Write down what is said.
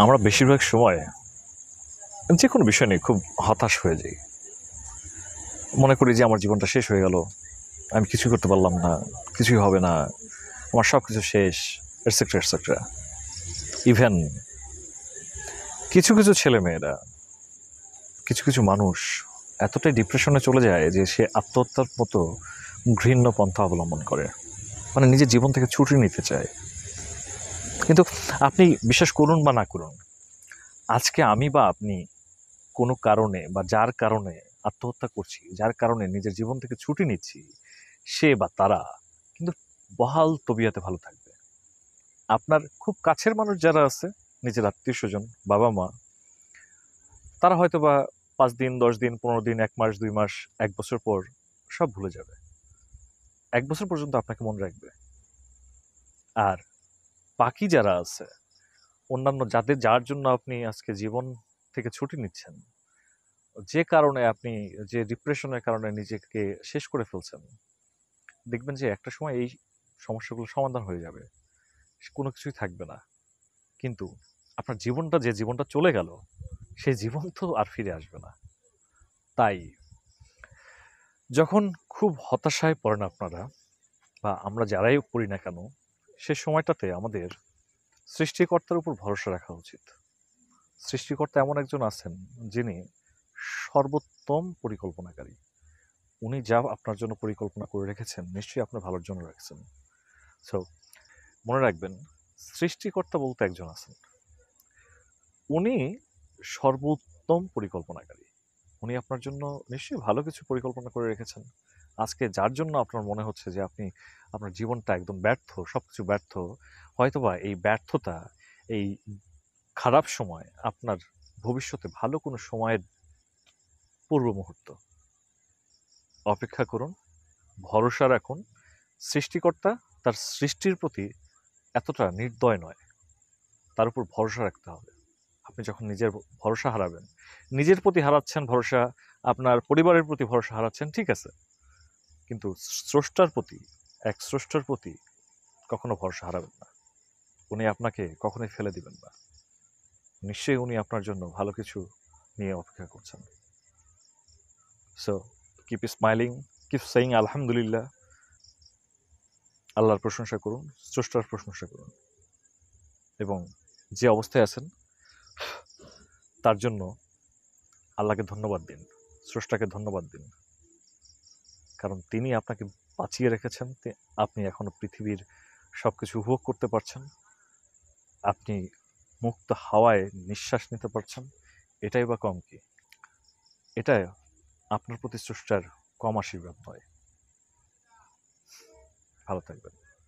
আমরা বেশিরভাগ সময় যে কোনো বিষয় নিয়ে খুব হতাশ হয়ে যাই। মনে করি যে আমার জীবনটা শেষ হয়ে গেল, আমি কিছুই করতে পারলাম না, কিছুই হবে না, আমার সব কিছু শেষ, এটসেট্রা এটসেট্রা। ইভেন কিছু কিছু ছেলেমেয়েরা, কিছু কিছু মানুষ এতটাই ডিপ্রেশনে চলে যায় যে সে আত্মহত্যার মতো ঘৃণ্য পন্থা অবলম্বন করে, মানে নিজের জীবন থেকে ছুটি নিতে চায়। কিন্তু আপনি বিশ্বাস করুন বা না করুন, আজকে আমি বা আপনি কোনো কারণে বা যার কারণে আত্মহত্যা করছি, যার কারণে নিজের জীবন থেকে ছুটি নিচ্ছি, সে বা তারা কিন্তু বহাল তবিয়তে ভালো থাকবে। আপনার খুব কাছের মানুষ যারা আছে, নিজের আত্মীয় স্বজন, বাবা মা, তারা হয়তো বা 5 দিন, 10 দিন, 15 দিন, 1 মাস, 2 মাস, 1 বছর পর সব ভুলে যাবে। 1 বছর পর্যন্ত আপনাকে মনে রাখবে। আর বাকি যারা আছে, অন্যান্য যার জন্য আপনি আজকে জীবন থেকে ছুটি নিচ্ছেন, যে কারণে আপনি, যে ডিপ্রেশনের কারণে নিজেকে শেষ করে ফেলছেন, দেখবেন যে একটা সময় এই সমস্যাগুলো সমাধান হয়ে যাবে, কোনো কিছুই থাকবে না। কিন্তু আপনার জীবনটা, যে জীবনটা চলে গেল, সেই জীবন তো আর ফিরে আসবে না। তাই যখন খুব হতাশায় পড়েন আপনারা বা আমরা যারাই পড়ি না কেন, সে সময়টাতে আমাদের সৃষ্টিকর্তার উপর ভরসা রাখা উচিত। সৃষ্টিকর্তা এমন একজন আছেন যিনি সর্বোত্তম পরিকল্পনাকারী। উনি যা আপনার জন্য পরিকল্পনা করে রেখেছেন, নিশ্চয়ই আপনার ভালোর জন্য রাখছেন। সো মনে রাখবেন, সৃষ্টিকর্তা বলতে একজন আছেন, উনি সর্বোত্তম পরিকল্পনাকারী। উনি আপনার জন্য নিশ্চয়ই ভালো কিছু পরিকল্পনা করে রেখেছেন। আজকে যার জন্য আপনার মনে হচ্ছে যে আপনি, আপনার জীবনটা একদম ব্যর্থ, সবকিছু ব্যর্থ, হয়তোবা এই ব্যর্থতা, এই খারাপ সময় আপনার ভবিষ্যতে ভালো কোনো সময়ের পূর্ব মুহূর্ত। অপেক্ষা করুন, ভরসা রাখুন। সৃষ্টিকর্তা তার সৃষ্টির প্রতি এতটা নির্দয় নয়, তার উপর ভরসা রাখতে হবে। আপনি যখন নিজের ভরসা হারাবেন, নিজের প্রতি হারাচ্ছেন ভরসা, আপনার পরিবারের প্রতি ভরসা হারাচ্ছেন, ঠিক আছে, কিন্তু স্রষ্টার প্রতি, এক স্রষ্টার প্রতি কখনো ভরসা হারাবেন না। উনি আপনাকে কখনোই ফেলে দিবেন না। নিশ্চয়ই উনি আপনার জন্য ভালো কিছু নিয়ে অপেক্ষা করছেন। So keep smiling, keep saying আলহামদুলিল্লাহ। আল্লাহর প্রশংসা করুন, স্রষ্টার প্রশংসা করুন, এবং যে অবস্থায় আছেন তার জন্য আল্লাহকে ধন্যবাদ দিন, স্রষ্টাকে ধন্যবাদ দিন। কারণ তিনি আপনাকে বাঁচিয়ে রেখেছেন, আপনি এখনো পৃথিবীর সব কিছু উপভোগ করতে পারছেন, আপনি মুক্ত হাওয়ায় নিঃশ্বাস নিতে পারছেন। এটাই বা কম কি? এটা আপনার প্রতি স্রষ্টার কম আশীর্বাদ নয়। ভালো থাকবেন।